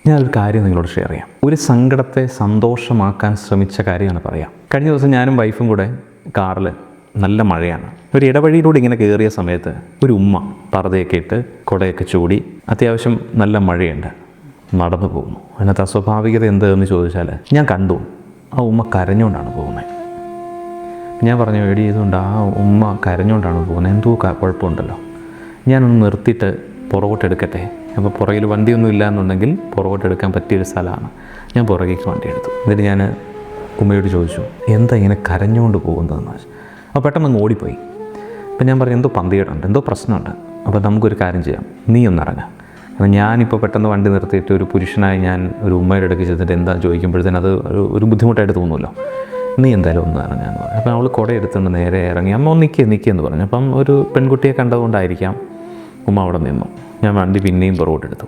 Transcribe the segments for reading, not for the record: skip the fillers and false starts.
ഞാനൊരു കാര്യം നിങ്ങളോട് ഷെയർ ചെയ്യാം. ഒരു സങ്കടത്തെ സന്തോഷമാക്കാൻ ശ്രമിച്ച കാര്യമാണ് പറയാം. കഴിഞ്ഞ ദിവസം ഞാനും വൈഫും കൂടെ കാറിൽ, നല്ല മഴയാണ്, ഒരു ഇടവഴിയിലൂടെ ഇങ്ങനെ കയറിയ സമയത്ത് ഒരു ഉമ്മ പർദ്ദയൊക്കെ ഇട്ട് കുടയൊക്കെ ചൂടി, അത്യാവശ്യം നല്ല മഴയുണ്ട്, നടന്നു പോകുന്നു. അതിനകത്ത് അസ്വാഭാവികത എന്തെന്ന് ചോദിച്ചാൽ ഞാൻ കണ്ടു ആ ഉമ്മ കരഞ്ഞുകൊണ്ടാണ് പോകുന്നത്. ഞാൻ പറഞ്ഞു, എടി ഇതുകൊണ്ട് ആ ഉമ്മ കരഞ്ഞുകൊണ്ടാണ് പോകുന്നത്, എന്തോ കുഴപ്പമുണ്ടല്ലോ, ഞാനൊന്ന് നിർത്തിയിട്ട് പുറകോട്ടെടുക്കട്ടെ. അപ്പോൾ പുറകിൽ വണ്ടിയൊന്നും ഇല്ല എന്നുണ്ടെങ്കിൽ പുറകോട്ടെടുക്കാൻ പറ്റിയൊരു സ്ഥലമാണ്. ഞാൻ പുറകേക്ക് വണ്ടി എടുത്തു. എന്നിട്ട് ഞാൻ ഉമ്മയോട് ചോദിച്ചു, എന്താ ഇങ്ങനെ കരഞ്ഞുകൊണ്ട് പോകുന്നതെന്ന്. അപ്പോൾ പെട്ടെന്ന് ഓടിപ്പോയി. അപ്പോൾ ഞാൻ പറഞ്ഞു, എന്തോ പന്തികേടുണ്ട്, എന്തോ പ്രശ്നമുണ്ട്, അപ്പോൾ നമുക്കൊരു കാര്യം ചെയ്യാം, നീ ഒന്നിറങ്ങാം. അപ്പോൾ ഞാനിപ്പോൾ പെട്ടെന്ന് വണ്ടി നിർത്തിയിട്ട് ഒരു പുരുഷനായി ഞാൻ ഒരു ഉമ്മയുടെ അടുക്ക് ചെന്നിട്ട് എന്താ ചോദിക്കുമ്പോഴത്തേന് അത് ഒരു ബുദ്ധിമുട്ടായിട്ട് തോന്നുമല്ലോ. നീ എന്തായാലും ഒന്ന് ഇറങ്ങാന്ന് പറഞ്ഞു. അപ്പോൾ അവൾ കുട എടുത്തുകൊണ്ട് നേരെ ഇറങ്ങി. അമ്മ നിൽക്കുകയെന്ന് പറഞ്ഞു. അപ്പം ഒരു പെൺകുട്ടിയെ കണ്ടതുകൊണ്ടായിരിക്കാം ഉമ്മ അവിടെ നിന്നു. ഞാൻ വണ്ടി പിന്നെയും പുറകോട്ടെടുത്തു.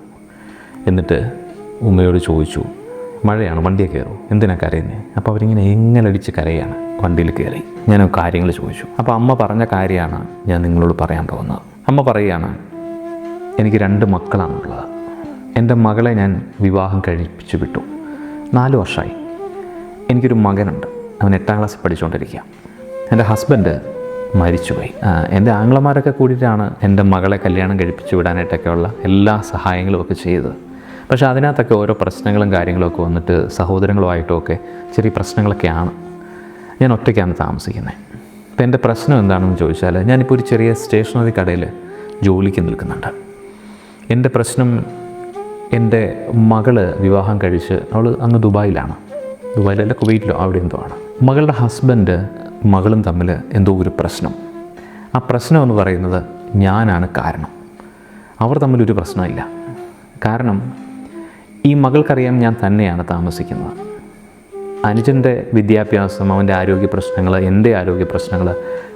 എന്നിട്ട് ഉമ്മയോട് ചോദിച്ചു, മഴയാണ്, വണ്ടിയെ കയറും, എന്തിനാണ് കരയുന്നത്? അപ്പോൾ അവരിങ്ങനെ എങ്ങനടിച്ച് കരയാണ്. വണ്ടിയിൽ കയറി ഞാൻ കാര്യങ്ങൾ ചോദിച്ചു. അപ്പോൾ അമ്മ പറഞ്ഞ കാര്യമാണ് ഞാൻ നിങ്ങളോട് പറയാൻ പോകുന്നത്. അമ്മ പറയുകയാണ്, എനിക്ക് 2 മക്കളാണുള്ളത്. എൻ്റെ മകളെ ഞാൻ വിവാഹം കഴിപ്പിച്ചു വിട്ടു. 4 വർഷമായി. എനിക്കൊരു മകനുണ്ട്, അവൻ 8ാം ക്ലാസ്സിൽ പഠിച്ചുകൊണ്ടിരിക്കുക. എൻ്റെ ഹസ്ബൻഡ് മരിച്ചുപോയി. എൻ്റെ ആങ്ങളമാരൊക്കെ കൂടിയിട്ടാണ് എൻ്റെ മകളെ കല്യാണം കഴിപ്പിച്ച് വിടാനായിട്ടൊക്കെയുള്ള എല്ലാ സഹായങ്ങളും ഒക്കെ ചെയ്തത്. പക്ഷേ അതിനകത്തൊക്കെ ഓരോ പ്രശ്നങ്ങളും കാര്യങ്ങളൊക്കെ വന്നിട്ട് സഹോദരങ്ങളുമായിട്ടുമൊക്കെ ചെറിയ പ്രശ്നങ്ങളൊക്കെയാണ്. ഞാൻ ഒറ്റയ്ക്കാണ് താമസിക്കുന്നത്. അപ്പോൾ എൻ്റെ പ്രശ്നം എന്താണെന്ന് ചോദിച്ചാൽ, ഞാനിപ്പോൾ ഒരു ചെറിയ സ്റ്റേഷനറി കടയിൽ ജോലിക്ക് നിൽക്കുന്നുണ്ട്. എൻ്റെ പ്രശ്നം, എൻ്റെ മകള് വിവാഹം കഴിച്ച് അവൾ അങ്ങ് ദുബായിലാണ്, ദുബായിലല്ല കുവൈറ്റിലോ അവിടെ എന്തോ ആണ്. മകളുടെ ഹസ്ബൻഡ് മകളും തമ്മിൽ എന്തോ ഒരു പ്രശ്നം. ആ പ്രശ്നം എന്ന് പറയുന്നത് ഞാനാണ് കാരണം. അവർ തമ്മിലൊരു പ്രശ്നമില്ല. കാരണം ഈ മകൾക്കറിയാം ഞാൻ തന്നെയാണ് താമസിക്കുന്നത്. അനുജൻ്റെ വിദ്യാഭ്യാസം, അവൻ്റെ ആരോഗ്യ പ്രശ്നങ്ങൾ, എൻ്റെ ആരോഗ്യ പ്രശ്നങ്ങൾ,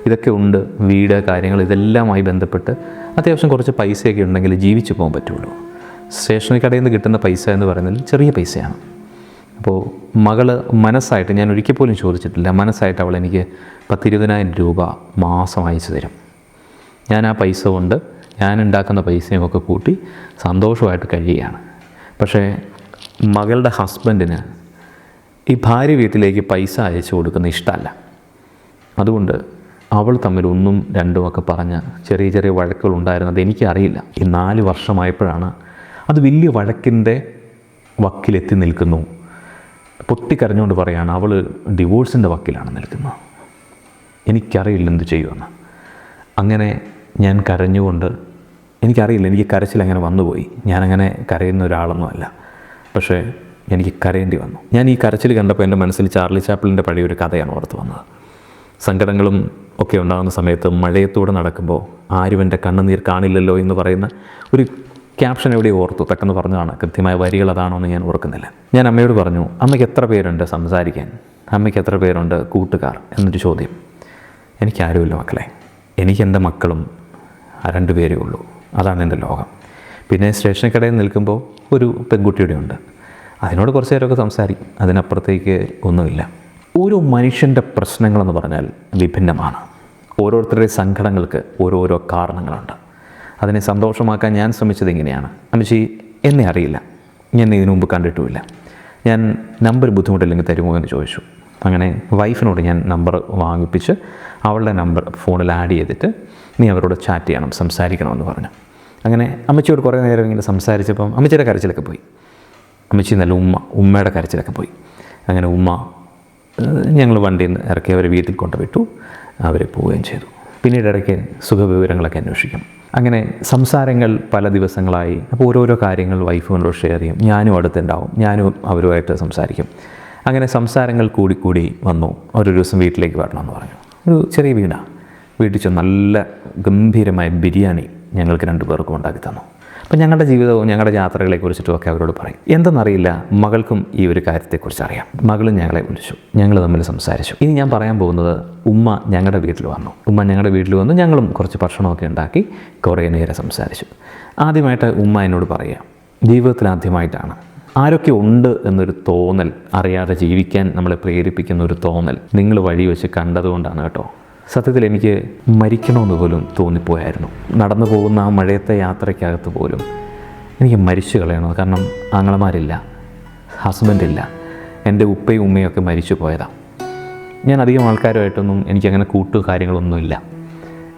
ഇതൊക്കെ ഉണ്ട്. വീട് കാര്യങ്ങൾ ഇതെല്ലാമായി ബന്ധപ്പെട്ട് അത്യാവശ്യം കുറച്ച് പൈസയൊക്കെ ഉണ്ടെങ്കിൽ ജീവിച്ചു പോകാൻ പറ്റുള്ളൂ. സ്റ്റേഷനറി കടയിൽ നിന്ന് കിട്ടുന്ന പൈസ എന്ന് പറയുന്നത് ചെറിയ പൈസയാണ്. അപ്പോൾ മകൾ മനസ്സായിട്ട്, ഞാൻ ഒരിക്കൽ പോലും ചോദിച്ചിട്ടില്ല, മനസ്സായിട്ട് അവൾ എനിക്ക് 10-20,000 രൂപ മാസം അയച്ചു തരും. ഞാൻ ആ പൈസ കൊണ്ട് ഞാൻ ഉണ്ടാക്കുന്ന പൈസയുമൊക്കെ കൂട്ടി സന്തോഷമായിട്ട് കഴിയുകയാണ്. പക്ഷേ മകളുടെ ഹസ്ബൻഡിന് ഈ ഭാര്യ വീട്ടിലേക്ക് പൈസ അയച്ചു കൊടുക്കുന്ന ഇഷ്ടമല്ല. അതുകൊണ്ട് അവൾ തമ്മിൽ 1ഉം 2ഉം ഒക്കെ പറഞ്ഞ് ചെറിയ ചെറിയ വഴക്കുകൾ ഉണ്ടായിരുന്നത് എനിക്കറിയില്ല. ഈ 4 വർഷമായപ്പോഴാണ് അത് വലിയ വഴക്കിൻ്റെ വക്കിലെത്തി നിൽക്കുന്നു. പൊട്ടിക്കരഞ്ഞുകൊണ്ട് പറയുകയാണ്, അവൾ ഡിവോഴ്സിൻ്റെ വക്കിലാണ് നിൽക്കുന്നത്, എനിക്കറിയില്ല എന്ത് ചെയ്യുമെന്ന്. അങ്ങനെ ഞാൻ കരഞ്ഞുകൊണ്ട്, എനിക്കറിയില്ല, എനിക്ക് കരച്ചിൽ അങ്ങനെ വന്നുപോയി. ഞാനങ്ങനെ കരയുന്ന ഒരാളൊന്നുമല്ല, പക്ഷേ എനിക്ക് കരയേണ്ടി വന്നു. ഞാൻ ഈ കരച്ചിൽ കണ്ടപ്പോൾ എൻ്റെ മനസ്സിൽ ചാർലി ചാപ്ലിൻ്റെ പഴയ ഒരു കഥയാണ് ഓർത്ത് വന്നത്. സങ്കടങ്ങളും ഒക്കെ ഉണ്ടാകുന്ന സമയത്ത് മഴയത്തൂടെ നടക്കുമ്പോൾ ആരും എൻ്റെ കണ്ണുനീർ കാണില്ലല്ലോ എന്ന് പറയുന്ന ഒരു ക്യാപ്ഷൻ എവിടെ ഓർത്തു, പെട്ടെന്ന് പറഞ്ഞതാണ്. കൃത്യമായ വരികൾ അതാണോ എന്ന് ഞാൻ ഓർക്കുന്നില്ല. ഞാൻ അമ്മയോട് പറഞ്ഞു, അമ്മയ്ക്ക് എത്ര പേരുണ്ട് സംസാരിക്കാൻ, അമ്മയ്ക്ക് എത്ര പേരുണ്ട് കൂട്ടുകാർ എന്നൊരു ചോദ്യം. എനിക്കാരുമില്ല മക്കളെ, എനിക്ക് എൻ്റെ മക്കളും 2 പേരേ ഉള്ളൂ. അതാണ് എൻ്റെ ലോകം. പിന്നെ സ്റ്റേഷൻ കടയിൽ നിൽക്കുമ്പോൾ ഒരു പെൺകുട്ടിയുടെ ഉണ്ട്, അതിനോട് കുറച്ച് നേരമൊക്കെ സംസാരിക്കും, അതിനപ്പുറത്തേക്ക് ഒന്നുമില്ല. ഓരോ മനുഷ്യൻ്റെ പ്രശ്നങ്ങളെന്ന് പറഞ്ഞാൽ വിഭിന്നമാണ്. ഓരോരുത്തരുടെ സങ്കടങ്ങൾക്ക് ഓരോരോ കാരണങ്ങളുണ്ട്. അതിനെ സന്തോഷമാക്കാൻ ഞാൻ ശ്രമിച്ചത് ഇങ്ങനെയാണ്. അമ്മച്ചി, എന്നെ അറിയില്ല, ഞാൻ ഇതിനു മുമ്പ് കണ്ടിട്ടുമില്ല, ഞാൻ നമ്പർ ബുദ്ധിമുട്ടില്ലെങ്കിൽ തരുമോ എന്ന് ചോദിച്ചു. അങ്ങനെ വൈഫിനോട് ഞാൻ നമ്പർ വാങ്ങിപ്പിച്ച് അവളുടെ നമ്പർ ഫോണിൽ ആഡ് ചെയ്തിട്ട് നീ അവരോട് ചാറ്റ് ചെയ്യണം, സംസാരിക്കണമെന്ന് പറഞ്ഞു. അങ്ങനെ അമ്മച്ചിയോട് കുറേ നേരം ഇങ്ങനെ സംസാരിച്ചപ്പം അമ്മച്ചിയുടെ കരച്ചിലൊക്കെ പോയി. അമ്മച്ചി നല്ല ഉമ്മയുടെ കരച്ചിലൊക്കെ പോയി. അങ്ങനെ ഞങ്ങൾ വണ്ടിയിൽ നിന്ന് ഇറക്കി അവരെ വീട്ടിൽ കൊണ്ടുവിട്ടു. അവർ പോവുകയും ചെയ്തു. പിന്നീട് ഇടയ്ക്ക് സുഖവിവരങ്ങളൊക്കെ അന്വേഷിക്കും. അങ്ങനെ സംസാരങ്ങൾ പല ദിവസങ്ങളായി. അപ്പോൾ ഓരോരോ കാര്യങ്ങൾ വൈഫിനോട് ഷെയർ ചെയ്യും, ഞാനും അടുത്തുണ്ടാവും, ഞാനും അവരുമായിട്ട് സംസാരിക്കും. അങ്ങനെ സംസാരങ്ങൾ കൂടി വന്നു. ഒരു ദിവസം വീട്ടിലേക്ക് വരണമെന്ന് പറഞ്ഞു. ഒരു ചെറിയ വീടാണ്. വീട്ടിൽ ചെന്ന് നല്ല ഗംഭീരമായ ബിരിയാണി ഞങ്ങൾക്ക് 2 പേർക്കും ഉണ്ടാക്കി തന്നു. അപ്പം ഞങ്ങളുടെ ജീവിതവും ഞങ്ങളുടെ യാത്രകളെക്കുറിച്ചിട്ടുമൊക്കെ അവരോട് പറയും. എന്തെന്നറിയില്ല, മകൾക്കും ഈ ഒരു കാര്യത്തെക്കുറിച്ച് അറിയാം. മകളും ഞങ്ങളെ വിളിച്ചു, ഞങ്ങൾ തമ്മിൽ സംസാരിച്ചു. ഇനി ഞാൻ പറയാൻ പോകുന്നത്, ഉമ്മ ഞങ്ങളുടെ വീട്ടിൽ വന്നു. ഞങ്ങളും കുറച്ച് ഭക്ഷണമൊക്കെ ഉണ്ടാക്കി കുറേ നേരം സംസാരിച്ചു. ആദ്യമായിട്ട് ഉമ്മ എന്നോട് പറയുക, ജീവിതത്തിൽ ആദ്യമായിട്ടാണ് ആരൊക്കെ ഉണ്ട് എന്നൊരു തോന്നൽ, അറിയാതെ ജീവിക്കാൻ നമ്മളെ പ്രേരിപ്പിക്കുന്ന ഒരു തോന്നൽ നിങ്ങൾ വഴി വെച്ച് കണ്ടതുകൊണ്ടാണ് കേട്ടോ. സത്യത്തിൽ എനിക്ക് മരിക്കണമെന്ന് പോലും തോന്നിപ്പോയായിരുന്നു. നടന്നു പോകുന്ന ആ മഴയത്തെ യാത്രയ്ക്കകത്ത് പോലും എനിക്ക് മരിച്ചു കളയണോ, കാരണം ആങ്ങളമാരില്ല, ഹസ്ബൻഡില്ല, എൻ്റെ ഉപ്പയും ഉമ്മയും ഒക്കെ മരിച്ചു പോയതാണ്. ഞാൻ അധികം ആൾക്കാരുമായിട്ടൊന്നും എനിക്കങ്ങനെ കാര്യങ്ങളൊന്നുമില്ല.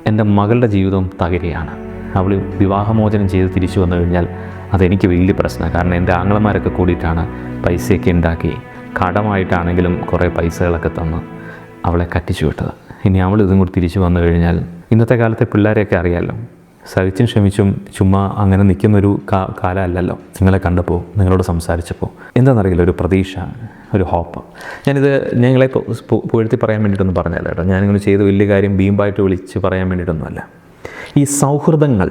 എൻ്റെ മകളുടെ ജീവിതം തകരുകയാണ്. അവൾ വിവാഹമോചനം ചെയ്ത് തിരിച്ചു വന്നു കഴിഞ്ഞാൽ അതെനിക്ക് വലിയ പ്രശ്നമാണ്. കാരണം എൻ്റെ ആങ്ങളമാരൊക്കെ കൂടിയിട്ടാണ് പൈസയൊക്കെ ഉണ്ടാക്കി, കടമായിട്ടാണെങ്കിലും കുറേ പൈസകളൊക്കെ തന്ന് അവളെ കറ്റിച്ചു വിട്ടത്. ഇനി അവൾ ഇതും കൂടി തിരിച്ചു വന്നു കഴിഞ്ഞാൽ, ഇന്നത്തെ കാലത്തെ പിള്ളേരെയൊക്കെ അറിയാമല്ലോ, സഹിച്ചും ക്ഷമിച്ചും ചുമ്മാ അങ്ങനെ നിൽക്കുന്നൊരു കാലമല്ലല്ലോ. നിങ്ങളെ കണ്ടപ്പോൾ, നിങ്ങളോട് സംസാരിച്ചപ്പോൾ എന്താണെന്നറിയില്ല, ഒരു പ്രതീക്ഷ, ഒരു ഹോപ്പ്. ഞാനിത് ഞങ്ങളെ പുകഴ്ത്തി പറയാൻ വേണ്ടിയിട്ടൊന്നും പറഞ്ഞല്ല കേട്ടോ. ഞാനിങ്ങനെ ചെയ്ത വലിയ കാര്യം ബീമ്പായിട്ട് വിളിച്ച് പറയാൻ വേണ്ടിയിട്ടൊന്നുമല്ല. ഈ സൗഹൃദങ്ങൾ,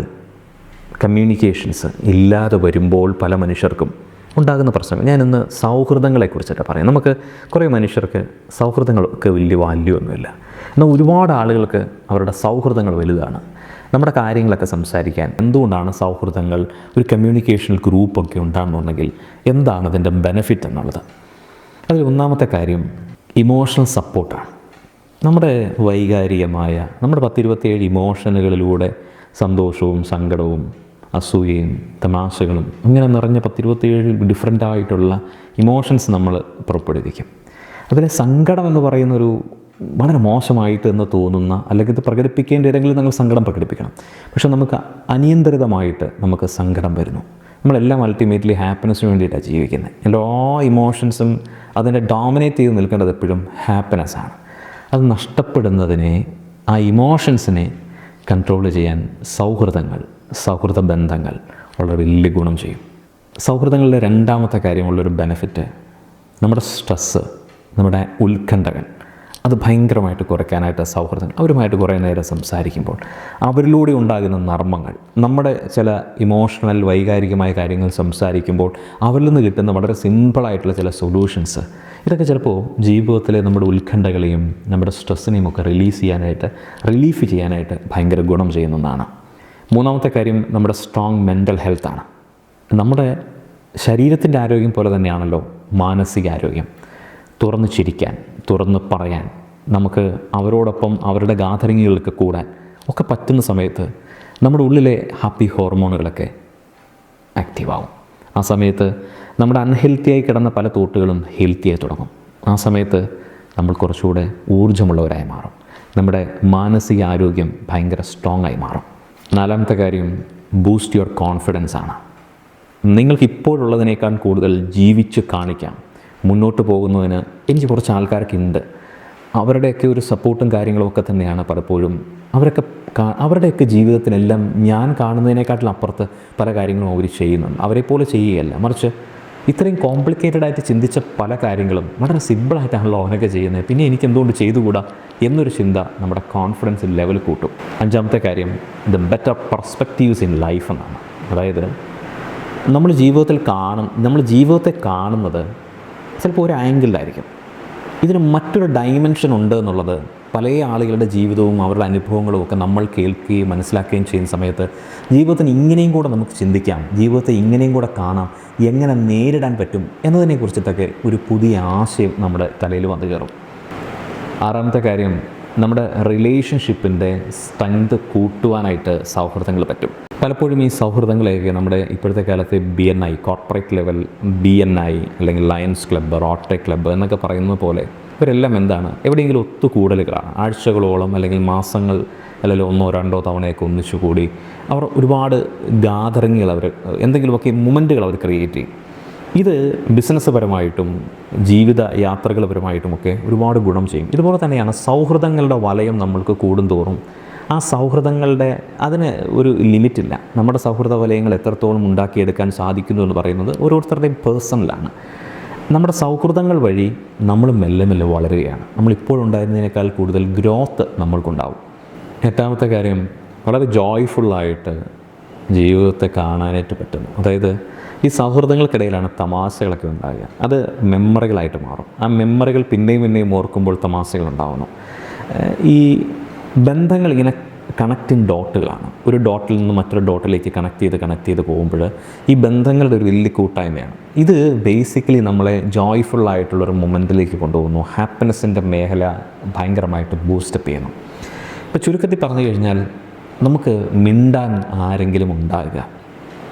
കമ്മ്യൂണിക്കേഷൻസ് ഇല്ലാതെ വരുമ്പോൾ പല മനുഷ്യർക്കും ഉണ്ടാകുന്ന പ്രശ്നങ്ങൾ. ഞാനിന്ന് സൗഹൃദങ്ങളെക്കുറിച്ചിട്ട് പറയാം. നമുക്ക് കുറേ മനുഷ്യർക്ക് സൗഹൃദങ്ങൾക്ക് വലിയ വാല്യൂ ഒന്നുമില്ല. എന്നാൽ ഒരുപാട് ആളുകൾക്ക് അവരുടെ സൗഹൃദങ്ങൾ വലുതാണ്. നമ്മുടെ കാര്യങ്ങളൊക്കെ സംസാരിക്കാൻ എന്തുകൊണ്ടാണ് സൗഹൃദങ്ങൾ, ഒരു കമ്മ്യൂണിക്കേഷണൽ ഗ്രൂപ്പൊക്കെ ഉണ്ടാകുന്നുണ്ടെങ്കിൽ എന്താണ് അതിൻ്റെ ബെനിഫിറ്റ് എന്നുള്ളത്. അതിൽ ഒന്നാമത്തെ കാര്യം ഇമോഷണൽ സപ്പോർട്ടാണ്. നമ്മുടെ വൈകാരികമായ, നമ്മുടെ 10-27 ഇമോഷനുകളിലൂടെ സന്തോഷവും സങ്കടവും അസൂയയും തമാശകളും ഇങ്ങനെ നിറഞ്ഞ 10-27 ഡിഫറൻ്റായിട്ടുള്ള ഇമോഷൻസ് നമ്മൾ പുറപ്പെടുവിക്കും. അതിലെ സങ്കടം എന്ന് പറയുന്നൊരു വളരെ മോശമായിട്ട് എന്ന് തോന്നുന്ന, അല്ലെങ്കിൽ ഇത് പ്രകടിപ്പിക്കേണ്ട ഏതെങ്കിലും നിങ്ങൾ സങ്കടം പ്രകടിപ്പിക്കണം. പക്ഷെ നമുക്ക് അനിയന്ത്രിതമായിട്ട് നമുക്ക് സങ്കടം വരുന്നു. നമ്മളെല്ലാം അൾട്ടിമേറ്റ്ലി ഹാപ്പിനെസ്സിന് വേണ്ടിയിട്ടാണ് ജീവിക്കുന്നത്. എല്ലാ ഇമോഷൻസും അതിനെ ഡോമിനേറ്റ് ചെയ്ത് നിൽക്കേണ്ടത് എപ്പോഴും ഹാപ്പിനെസ്സാണ്. അത് നഷ്ടപ്പെടുന്നതിനെ, ആ ഇമോഷൻസിനെ കൺട്രോൾ ചെയ്യാൻ സൗഹൃദ ബന്ധങ്ങൾ വളരെ വലിയ ഗുണം ചെയ്യും. സൗഹൃദങ്ങളുടെ രണ്ടാമത്തെ കാര്യമുള്ളൊരു ബെനിഫിറ്റ്, നമ്മുടെ സ്ട്രെസ്സ്, നമ്മുടെ ഉത്കണ്ഠകൾ അത് ഭയങ്കരമായിട്ട് കുറയ്ക്കാനായിട്ട് സൗഹൃദങ്ങൾ, അവരുമായിട്ട് കുറേ നേരം സംസാരിക്കുമ്പോൾ അവരിലൂടെ ഉണ്ടാകുന്ന നർമ്മങ്ങൾ, നമ്മുടെ ചില ഇമോഷണൽ വൈകാരികമായ കാര്യങ്ങൾ സംസാരിക്കുമ്പോൾ അവരിൽ നിന്ന് കിട്ടുന്ന വളരെ സിമ്പിളായിട്ടുള്ള ചില സൊല്യൂഷൻസ്, ഇതൊക്കെ ചിലപ്പോൾ ജീവിതത്തിലെ നമ്മുടെ ഉത്കണ്ഠകളെയും നമ്മുടെ സ്ട്രെസ്സിനെയും ഒക്കെ റിലീഫ് ചെയ്യാനായിട്ട് ഭയങ്കര ഗുണം ചെയ്യുന്നതാണ്. മൂന്നാമത്തെ കാര്യം നമ്മുടെ സ്ട്രോങ് മെൻ്റൽ ഹെൽത്താണ്. നമ്മുടെ ശരീരത്തിൻ്റെ ആരോഗ്യം പോലെ തന്നെയാണല്ലോ മാനസികാരോഗ്യം. തുറന്ന് ചിരിക്കാൻ, തുറന്ന് പറയാൻ, നമുക്ക് അവരോടൊപ്പം അവരുടെ ഗാഥറിങ്ങുകൾക്ക് കൂടാൻ ഒക്കെ പറ്റുന്ന സമയത്ത് നമ്മുടെ ഉള്ളിലെ ഹാപ്പി ഹോർമോണുകളൊക്കെ ആക്റ്റീവാകും. ആ സമയത്ത് നമ്മുടെ അൺഹെൽത്തിയായി കിടന്ന പല തോട്ടുകളും ഹെൽത്തിയായി തുടങ്ങും. ആ സമയത്ത് നമ്മൾ കുറച്ചുകൂടെ ഊർജ്ജമുള്ളവരായി മാറും. നമ്മുടെ മാനസിക ആരോഗ്യം ഭയങ്കര സ്ട്രോങ് ആയി മാറും. നാലാമത്തെ കാര്യം ബൂസ്റ്റ് യുവർ കോൺഫിഡൻസ് ആണ്. നിങ്ങൾക്ക് ഇപ്പോഴുള്ളതിനേക്കാൾ കൂടുതൽ ജീവിച്ച് കാണിക്കാം. മുന്നോട്ട് പോകുന്നതിന് എനിക്ക് കുറച്ച് ആൾക്കാരൊക്കെ ഉണ്ട്. അവരുടെയൊക്കെ ഒരു സപ്പോർട്ടും കാര്യങ്ങളും ഒക്കെ തന്നെയാണ് പലപ്പോഴും അവരുടെയൊക്കെ ജീവിതത്തിനെല്ലാം ഞാൻ കാണുന്നതിനേക്കാട്ടിലും അപ്പുറത്ത് പല കാര്യങ്ങളും അവർ ചെയ്യുന്നുണ്ട്. അവരെപ്പോലെ ചെയ്യുകയല്ല, മറിച്ച് ഇത്രയും കോംപ്ലിക്കേറ്റഡ് ആയിട്ട് ചിന്തിച്ച പല കാര്യങ്ങളും വളരെ സിമ്പിളായിട്ടാണല്ലോ അവനൊക്കെ ചെയ്യുന്നത്, പിന്നെ എനിക്ക് എന്തുകൊണ്ട് ചെയ്തുകൂടാ എന്നൊരു ചിന്ത നമ്മുടെ കോൺഫിഡൻസ് ലെവൽ കൂട്ടും. അഞ്ചാമത്തെ കാര്യം the better perspectives in life എന്നാണ്. അതായത് നമ്മൾ ജീവിതത്തെ കാണുന്നത് ചിലപ്പോൾ ഒരു ആംഗിളിലായിരിക്കും. ഇതിന് മറ്റൊരു ഡൈമെൻഷൻ ഉണ്ട് എന്നുള്ളത് പല ആളുകളുടെ ജീവിതവും അവരുടെ അനുഭവങ്ങളും ഒക്കെ നമ്മൾ കേൾക്കുകയും മനസ്സിലാക്കുകയും ചെയ്യുന്ന സമയത്ത് ജീവിതത്തിന് ഇങ്ങനെയും കൂടെ നമുക്ക് ചിന്തിക്കാം, ജീവിതത്തെ ഇങ്ങനെയും കൂടെ കാണാം, എങ്ങനെ നേരിടാൻ പറ്റും എന്നതിനെക്കുറിച്ചിട്ടൊക്കെ ഒരു പുതിയ ആശയം നമ്മുടെ തലയിൽ വന്നു കയറും. ആറാമത്തെ കാര്യം നമ്മുടെ റിലേഷൻഷിപ്പിൻ്റെ സ്ട്രെങ്ത് കൂട്ടുവാനായിട്ട് സൗഹൃദങ്ങൾ പറ്റും. പലപ്പോഴും ഈ സൗഹൃദങ്ങളെയൊക്കെ നമ്മുടെ ഇപ്പോഴത്തെ കാലത്ത് BNI, കോർപ്പറേറ്റ് ലെവൽ BNI അല്ലെങ്കിൽ ലയൺസ് ക്ലബ്ബ്, റോട്ടറി ക്ലബ്ബ് എന്നൊക്കെ പറയുന്നത് പോലെ ഇവരെല്ലാം എന്താണ്, എവിടെയെങ്കിലും ഒത്തുകൂടലുകളാണ്. ആഴ്ചകളോളം അല്ലെങ്കിൽ മാസങ്ങൾ അല്ലെങ്കിൽ 1-2 തവണയൊക്കെ ഒന്നിച്ചു കൂടി അവർ ഒരുപാട് ഗാദറിങ്ങുകൾ, എന്തെങ്കിലുമൊക്കെ മൊമെൻറ്റുകൾ അവർ ക്രിയേറ്റ് ചെയ്യും. ഇത് ബിസിനസ് പരമായിട്ടും ജീവിത യാത്രകൾപരമായിട്ടുമൊക്കെ ഒരുപാട് ഗുണം ചെയ്യും. ഇതുപോലെ തന്നെയാണ് സൗഹൃദങ്ങളുടെ വലയം നമ്മൾക്ക് കൂടുന്തോറും ആ സൗഹൃദങ്ങളുടെ അതിന് ഒരു ലിമിറ്റില്ല. നമ്മുടെ സൗഹൃദ വലയങ്ങൾ എത്രത്തോളം ഉണ്ടാക്കിയെടുക്കാൻ സാധിക്കുന്നു എന്ന് പറയുന്നത് ഓരോരുത്തരുടെയും പേഴ്സണലാണ്. നമ്മുടെ സൗഹൃദങ്ങൾ വഴി നമ്മൾ മെല്ലെ മെല്ലെ വളരുകയാണ്. നമ്മളിപ്പോഴുണ്ടായിരുന്നതിനേക്കാൾ കൂടുതൽ ഗ്രോത്ത് നമ്മൾക്കുണ്ടാവും. എട്ടാമത്തെ കാര്യം വളരെ ജോയ്ഫുള്ളായിട്ട് ജീവിതത്തെ കാണാനായിട്ട് പറ്റുന്നു. അതായത് ഈ സൗഹൃദങ്ങൾക്കിടയിലാണ് തമാശകളൊക്കെ ഉണ്ടാകുക. അത് മെമ്മറികളായിട്ട് മാറും. ആ മെമ്മറികൾ പിന്നെയും പിന്നെയും ഓർക്കുമ്പോൾ തമാശകൾ ഉണ്ടാകുന്നു. ഈ ബന്ധങ്ങൾ ഇങ്ങനെ കണക്റ്റിംഗ് ഡോട്ടുകളാണ്. ഒരു ഡോട്ടിൽ നിന്ന് മറ്റൊരു ഡോട്ടിലേക്ക് കണക്ട് ചെയ്ത് പോകുമ്പോൾ ഈ ബന്ധങ്ങളുടെ ഒരു വലിയ കൂട്ടായ്മയാണ്. ഇത് ബേസിക്കലി നമ്മളെ ജോയ്ഫുള്ളായിട്ടുള്ളൊരു മൊമെൻറ്റിലേക്ക് കൊണ്ടുപോകുന്നു. ഹാപ്പിനെസ്സിൻ്റെ മേഖല ഭയങ്കരമായിട്ട് ബൂസ്റ്റപ്പ് ചെയ്യുന്നു. ഇപ്പോൾ ചുരുക്കത്തിൽ പറഞ്ഞു കഴിഞ്ഞാൽ നമുക്ക് മിണ്ടാൻ ആരെങ്കിലും ഉണ്ടാകുക,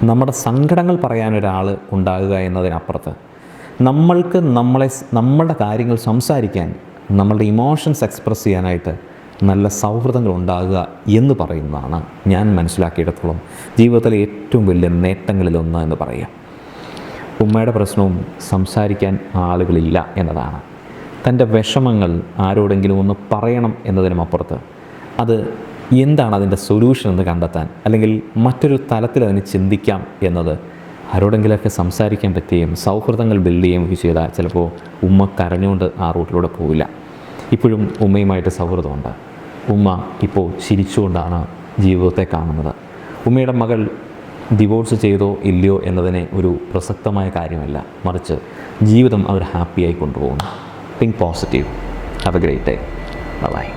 നമ്മുടെ സങ്കടങ്ങൾ പറയാനൊരാൾ ഉണ്ടാകുക എന്നതിനപ്പുറത്ത് നമ്മൾക്ക് നമ്മളുടെ കാര്യങ്ങൾ സംസാരിക്കാൻ, നമ്മളുടെ ഇമോഷൻസ് എക്സ്പ്രസ് ചെയ്യാനായിട്ട് നല്ല സൗഹൃദങ്ങൾ ഉണ്ടാകുക എന്ന് പറയുന്നതാണ് ഞാൻ മനസ്സിലാക്കിയിടത്തോളം ജീവിതത്തിലെ ഏറ്റവും വലിയ നേട്ടങ്ങളിലൊന്ന് എന്ന് പറയുക. ഉമ്മയുടെ പ്രശ്നവും സംസാരിക്കാൻ ആളുകളില്ല എന്നതാണ്. തൻ്റെ വിഷമങ്ങൾ ആരോടെങ്കിലും ഒന്ന് പറയണം എന്നതിനുമപ്പുറത്ത് അത് എന്താണ് അതിൻ്റെ സൊല്യൂഷൻ എന്ന് കണ്ടെത്താൻ, അല്ലെങ്കിൽ മറ്റൊരു തലത്തിൽ അതിന് ചിന്തിക്കാം എന്നത് ആരോടെങ്കിലുമൊക്കെ സംസാരിക്കാൻ പറ്റുകയും സൗഹൃദങ്ങൾ ബിൽഡ് ചെയ്യുകയും ചെയ്താൽ ചിലപ്പോൾ ഉമ്മ കരഞ്ഞുകൊണ്ട് ആ റൂട്ടിലൂടെ പോവില്ല. ഇപ്പോഴും ഉമ്മയുമായിട്ട് സൗഹൃദമുണ്ട്. ഉമ്മ ഇപ്പോൾ ചിരിച്ചുകൊണ്ടാണ് ജീവിതത്തെ കാണുന്നത്. ഉമ്മയുടെ മകൾ ഡിവോഴ്സ് ചെയ്തോ ഇല്ലയോ എന്നതിനെ ഒരു പ്രസക്തമായ കാര്യമല്ല, മറിച്ച് ജീവിതം അവർ ഹാപ്പിയായി കൊണ്ടുപോകുന്നു. Think positive. Have a great day. By.